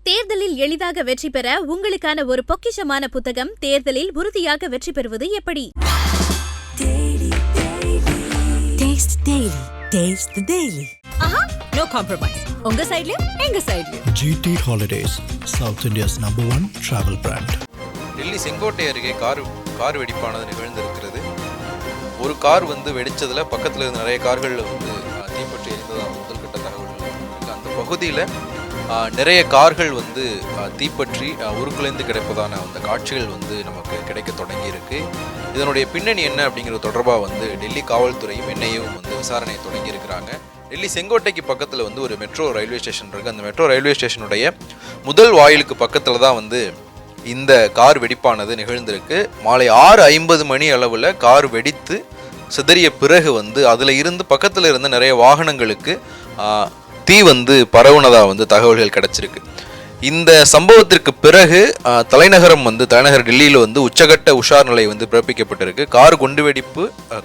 தேர்தலில் எளிதாக வெற்றி பெற உங்களுக்கான ஒரு பொக்கிஷமான புத்தகம் தேர்தலில் உறுதியாக வெற்றி பெறுவது எப்படி? No compromise. உங்க சைடுலயும் எங்க சைடுலயும். GT Holidays, South India's #1 travel brand. Delhi Sengottai அருகே கார் வெடிப்பானது நிகழ்ந்திருக்கிறது. ஒரு கார் வெடிச்சதுல பக்கத்தில் இருந்த நிறைய கார்கள் தீப்பற்றி எரிந்ததாக முதல்கட்ட தகவல்கள் இருக்கு. அந்த பகுதியில் நிறைய கார்கள் தீப்பற்றி உருக்குலைந்து கிடைப்பதான அந்த காட்சிகள் நமக்கு கிடைக்க தொடங்கி இருக்கு. இதனுடைய பின்னணி என்ன அப்படிங்கிறது தொடர்பாக டெல்லி காவல்துறையும் என்ஐஏவும் விசாரணை தொடங்கி இருக்கிறாங்க. டெல்லி செங்கோட்டைக்கு பக்கத்தில் ஒரு மெட்ரோ ரயில்வே ஸ்டேஷன் இருக்குது. அந்த மெட்ரோ ரயில்வே ஸ்டேஷனுடைய முதல் வாயிலுக்கு பக்கத்தில் தான் இந்த கார் வெடிப்பானது நிகழ்ந்திருக்கு. மாலை 6:50 மணி அளவில் கார் வெடித்து சிதறிய பிறகு அதில் இருந்து பக்கத்தில் இருந்த நிறைய வாகனங்களுக்கு தீ பரவுனதாக தகவல்கள் கிடைச்சிருக்கு. இந்த சம்பவத்திற்கு பிறகு தலைநகர் டெல்லியில் உச்சகட்ட உஷார் நிலை பிறப்பிக்கப்பட்டிருக்கு.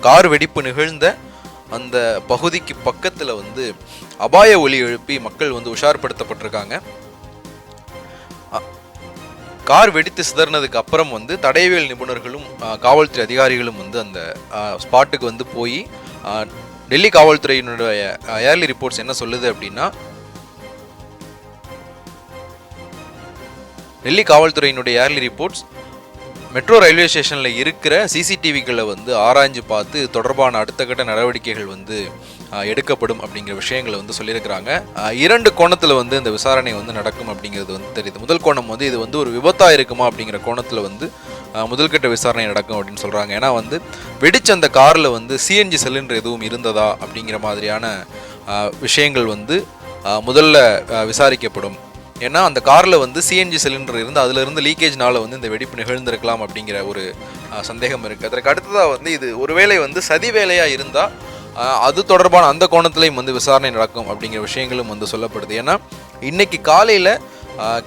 கார் வெடிப்பு நிகழ்ந்த அந்த பகுதிக்கு பக்கத்தில் அபாய ஒலி எழுப்பி மக்கள் உஷார்படுத்தப்பட்டிருக்காங்க. கார் வெடித்து சிதறினதுக்கு அப்புறம் தடயவியல் நிபுணர்களும் காவல்துறை அதிகாரிகளும் அந்த ஸ்பாட்டுக்கு போய் டெல்லி காவல்துறையினுடைய ஏர்லி ரிப்போர்ட்ஸ் என்ன சொல்லுது அப்படின்னா, டெல்லி காவல்துறையினுடைய ஏர்லி ரிப்போர்ட்ஸ் மெட்ரோ ரயில்வே ஸ்டேஷனில் இருக்கிற சிசிடிவிகளை ஆராய்ஞ்சு பார்த்து தொடர்பான அடுத்த கட்ட நடவடிக்கைகள் எடுக்கப்படும் அப்படிங்கிற விஷயங்களை சொல்லியிருக்கிறாங்க. 2 கோணத்தில் இந்த விசாரணை நடக்கும் அப்படிங்கிறது தெரியுது. முதல் கோணம் இது ஒரு விபத்தாக இருக்குமா அப்படிங்கிற கோணத்தில் முதல்கட்ட விசாரணை நடக்கும் அப்படின்னு சொல்கிறாங்க. ஏன்னா வெடிச்ச அந்த காரில் சிஎன்ஜி சிலிண்டர் எதுவும் இருந்ததா அப்படிங்கிற மாதிரியான விஷயங்கள் முதல்ல விசாரிக்கப்படும். ஏன்னா அந்த காரில் சிஎன்ஜி சிலிண்டர் இருந்து அதிலிருந்து லீக்கேஜ்னால இந்த வெடிப்பு நிகழ்ந்திருக்கலாம் அப்படிங்கிற ஒரு சந்தேகம் இருக்குது. அதற்கு அடுத்ததாக இது ஒருவேளை சதி வேலையாக இருந்தால் அது தொடர்பான அந்த கோணத்திலையும் விசாரணை நடக்கும் அப்படிங்கிற விஷயங்களும் சொல்லப்படுது. ஏன்னா இன்னைக்கு காலையில்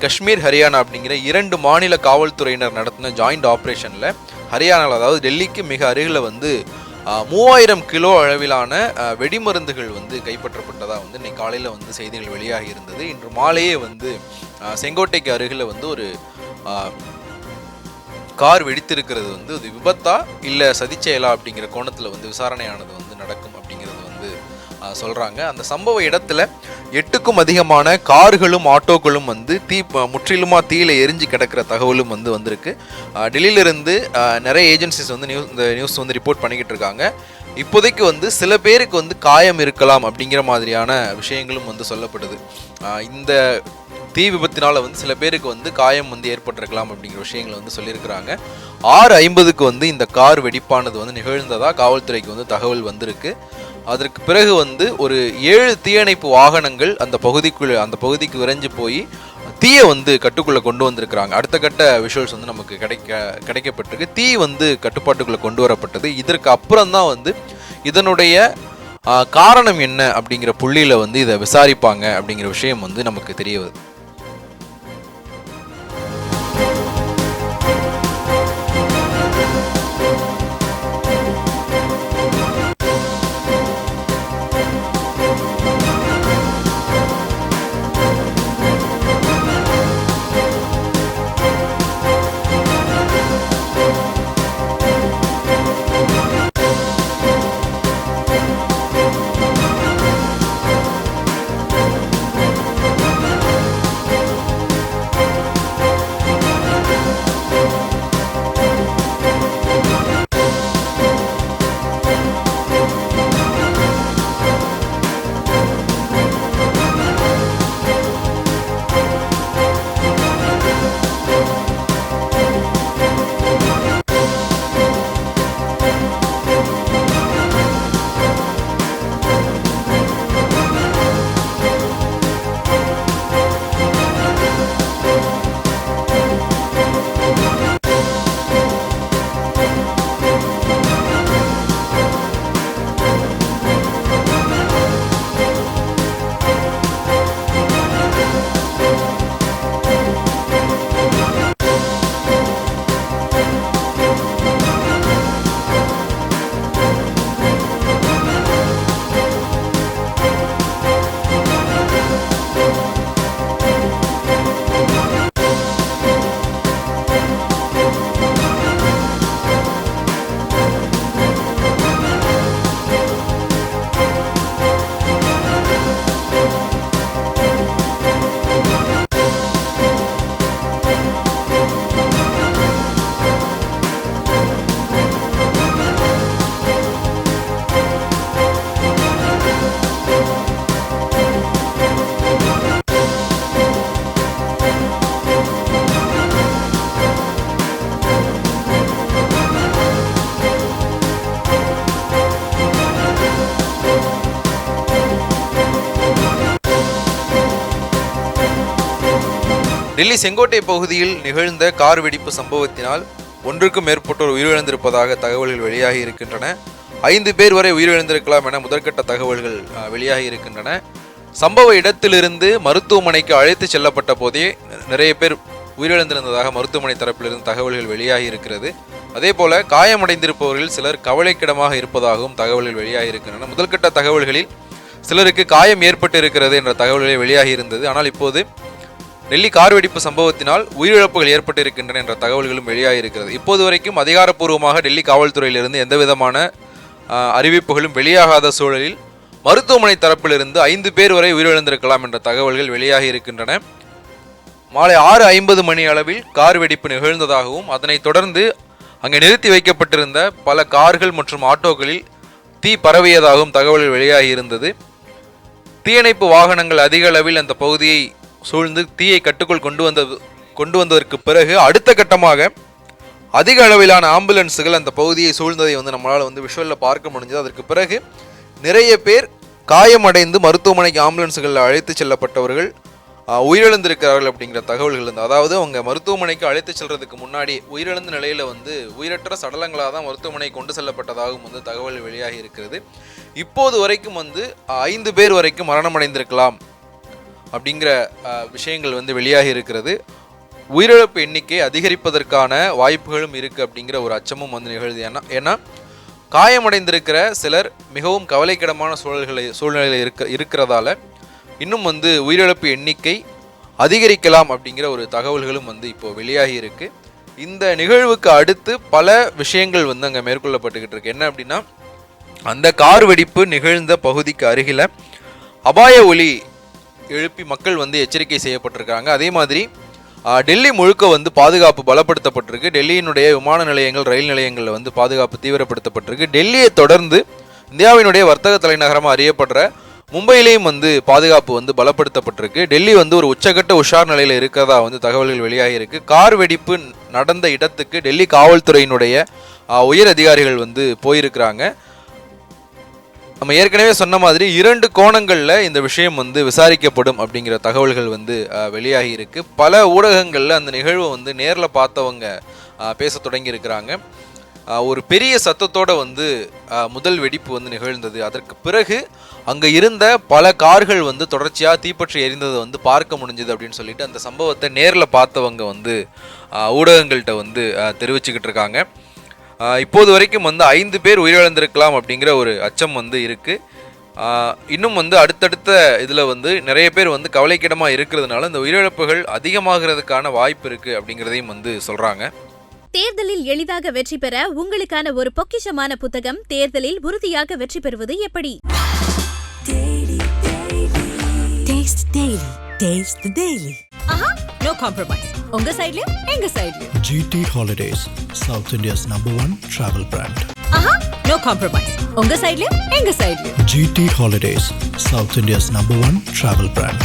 காஷ்மீர் ஹரியானா அப்படிங்கிற 2 மாநில காவல்துறையினர் நடத்தின ஜாயிண்ட் ஆப்ரேஷனில் ஹரியானாவில், அதாவது டெல்லிக்கு மிக அருகில் 3000 கிலோ அளவிலான வெடிமருந்துகள் கைப்பற்றப்பட்டதாக இன்னைக்கு காலையில் செய்திகள் வெளியாகி இருந்தது. இன்று மாலையே செங்கோட்டைக்கு அருகில் ஒரு கார் வெடித்திருக்கிறது அது விபத்தா இல்லை சதிச்செயலா அப்படிங்கிற கோணத்தில் விசாரணையானது நடக்கும் அப்படிங்கிறது சொல்கிறாங்க. அந்த சம்பவ இடத்துல 8க்கும் அதிகமான கார்களும் ஆட்டோக்களும் முற்றிலுமா தீயில எரிஞ்சு கிடக்கிற தகவலும் வந்திருக்கு. டெல்லியிலிருந்து நிறைய ஏஜென்சிஸ் இந்த நியூஸ் ரிப்போர்ட் பண்ணிக்கிட்டு இருக்காங்க. இப்போதைக்கு சில பேருக்கு காயம் இருக்கலாம் அப்படிங்கிற மாதிரியான விஷயங்களும் சொல்லப்படுது. இந்த தீ விபத்தினால சில பேருக்கு காயம் ஏற்பட்டிருக்கலாம் அப்படிங்கிற விஷயங்களை சொல்லியிருக்கிறாங்க. 6:50க்கு இந்த கார் வெடிப்பானது நிகழ்ந்ததா காவல்துறைக்கு தகவல் வந்திருக்கு. அதற்கு பிறகு ஒரு 7 தீயணைப்பு வாகனங்கள் அந்த பகுதிக்கு விரைஞ்சு போய் தீயை கட்டுக்குள்ளே கொண்டு வந்திருக்கிறாங்க. அடுத்த கட்ட விஷுவல்ஸ் நமக்கு கிடைக்கப்பட்டிருக்கு. தீ கட்டுப்பாட்டுக்குள்ளே கொண்டு வரப்பட்டது. இதற்கு அப்புறம் தான் இதனுடைய காரணம் என்ன அப்படிங்கிற புள்ளியில் இதை விசாரிப்பாங்க அப்படிங்கிற விஷயம் நமக்கு தெரிய வருது. டெல்லி செங்கோட்டை பகுதியில் நிகழ்ந்த கார் வெடிப்பு சம்பவத்தினால் ஒன்றுக்கும் மேற்பட்டோர் உயிரிழந்திருப்பதாக தகவல்கள் வெளியாகி இருக்கின்றன. 5 பேர் வரை உயிரிழந்திருக்கலாம் என முதற்கட்ட தகவல்கள் வெளியாகி இருக்கின்றன. சம்பவ இடத்திலிருந்து மருத்துவமனைக்கு அழைத்து செல்லப்பட்ட போதே நிறைய பேர் உயிரிழந்திருந்ததாக மருத்துவமனை தரப்பிலிருந்து தகவல்கள் வெளியாகி இருக்கிறது. அதே போல காயமடைந்திருப்பவர்கள் சிலர் கவலைக்கிடமாக இருப்பதாகவும் தகவல்கள் வெளியாகி இருக்கின்றன. முதல்கட்ட தகவல்களில் சிலருக்கு காயம் ஏற்பட்டு இருக்கிறது என்ற தகவல்கள் வெளியாகி இருந்தது. ஆனால் இப்போது டெல்லி கார் வெடிப்பு சம்பவத்தினால் உயிரிழப்புகள் ஏற்பட்டு இருக்கின்றன என்ற தகவல்களும் வெளியாகி இருக்கிறது. இப்போது வரைக்கும் அதிகாரப்பூர்வமாக டெல்லி காவல்துறையிலிருந்து எந்த விதமான அறிவிப்புகளும் வெளியாகாத சூழலில் மருத்துவமனை தரப்பிலிருந்து 5 பேர் வரை உயிரிழந்திருக்கலாம் என்ற தகவல்கள் வெளியாகி இருக்கின்றன. மாலை 6:50 மணி அளவில் கார் வெடிப்பு நிகழ்ந்ததாகவும் அதனைத் தொடர்ந்து அங்கே நிறுத்தி வைக்கப்பட்டிருந்த பல கார்கள் மற்றும் ஆட்டோக்களில் தீ பரவியதாகவும் தகவல்கள் வெளியாகி இருந்தது. தீயணைப்பு வாகனங்கள் அதிக அளவில் அந்த பகுதியை சூழ்ந்து தீயை கட்டுக்குள் கொண்டு வந்ததற்கு பிறகு அடுத்த கட்டமாக அதிக அளவிலான ஆம்புலன்ஸுகள் அந்த பகுதியை சூழ்ந்ததை நம்மளால் விஷுவலில் பார்க்க முடிஞ்சது. அதற்கு பிறகு நிறைய பேர் காயமடைந்து மருத்துவமனைக்கு ஆம்புலன்ஸுகளில் அழைத்து செல்லப்பட்டவர்கள் உயிரிழந்திருக்கிறார்கள் அப்படிங்கிற தகவல்கள் இருந்தது. அதாவது அவங்க மருத்துவமனைக்கு அழைத்து செல்றதுக்கு முன்னாடி உயிரிழந்த நிலையில் உயிரற்ற சடலங்களாக தான் மருத்துவமனை கொண்டு செல்லப்பட்டதாகவும் தகவல் வெளியாகி இருக்கிறது. இப்போது வரைக்கும் 5 பேர் வரைக்கும் மரணமடைந்திருக்கலாம் அப்படிங்கிற விஷயங்கள் வெளியாகி இருக்கிறது. உயிரிழப்பு எண்ணிக்கை அதிகரிப்பதற்கான வாய்ப்புகளும் இருக்குது அப்படிங்கிற ஒரு அச்சமும் நிகழ்து. ஏன்னா காயமடைந்திருக்கிற சிலர் மிகவும் கவலைக்கிடமான சூழ்நிலையில் இருக்கிறதால இன்னும் உயிரிழப்பு எண்ணிக்கை அதிகரிக்கலாம் அப்படிங்கிற ஒரு தகவல்களும் இப்போ வெளியாகி இருக்கு. இந்த நிகழ்வுக்கு அடுத்து பல விஷயங்கள் அங்கே மேற்கொள்ளப்பட்டுக்கிட்டு இருக்கு. என்ன அப்படின்னா, அந்த கார் வெடிப்பு நிகழ்ந்த பகுதிக்கு அருகில் அபாய ஒலி எழுப்பி மக்கள் எச்சரிக்கை செய்யப்பட்டிருக்காங்க. அதே மாதிரி டெல்லி முழுக்க பாதுகாப்பு பலப்படுத்தப்பட்டிருக்கு. டெல்லியினுடைய விமான நிலையங்கள், ரயில் நிலையங்களில் பாதுகாப்பு தீவிரப்படுத்தப்பட்டிருக்கு. டெல்லியை தொடர்ந்து இந்தியாவினுடைய வர்த்தக தலைநகரமாக அறியப்படுற மும்பையிலையும் பாதுகாப்பு பலப்படுத்தப்பட்டிருக்கு. டெல்லி ஒரு உச்சகட்ட உஷார் நிலையில் இருக்கிறதா தகவல்கள் வெளியாகி இருக்கு. கார் வெடிப்பு நடந்த இடத்துக்கு டெல்லி காவல்துறையினுடைய உயர் அதிகாரிகள் போயிருக்கிறாங்க. நம்ம ஏற்கனவே சொன்ன மாதிரி 2 கோணங்களில் இந்த விஷயம் விசாரிக்கப்படும் அப்படிங்கிற தகவல்கள் வெளியாகி இருக்கு. பல ஊடகங்களில் அந்த நிகழ்வை நேரில் பார்த்தவங்க பேச தொடங்கி இருக்கிறாங்க. ஒரு பெரிய சத்தத்தோட முதல் வெடிப்பு நிகழ்ந்தது. அதற்கு பிறகு அங்கே இருந்த பல கார்கள் தொடர்ச்சியாக தீப்பற்றி எரிந்ததை பார்க்க முடிஞ்சது அப்படின்னு சொல்லிட்டு அந்த சம்பவத்தை நேரில் பார்த்தவங்க ஊடகங்கள்கிட்ட தெரிவிச்சுக்கிட்டு இருக்காங்க. இப்போது வரைக்கும் 5 பேர் உயிரிழந்திருக்கலாம் அப்படிங்கிற ஒரு அச்சம் இருக்கு. இன்னும் அடுத்தடுத்த இதில் நிறைய பேர் கவலைக்கிடமாக இருக்கிறதுனால இந்த உயிரிழப்புகள் அதிகமாகிறதுக்கான வாய்ப்பு இருக்கு அப்படிங்கிறதையும் சொல்றாங்க. தேர்தலில் எளிதாக வெற்றி பெற உங்களுக்கான ஒரு பொக்கிஷமான புத்தகம் தேர்தலில் உறுதியாக வெற்றி பெறுவது எப்படி? No compromise. உங்க சைடுலயும் எங்க சைடுலயும். GT Holidays, South India's #1 travel brand. No compromise. உங்க சைடுலயும் எங்க சைடுலயும். GT Holidays, South India's #1 travel brand.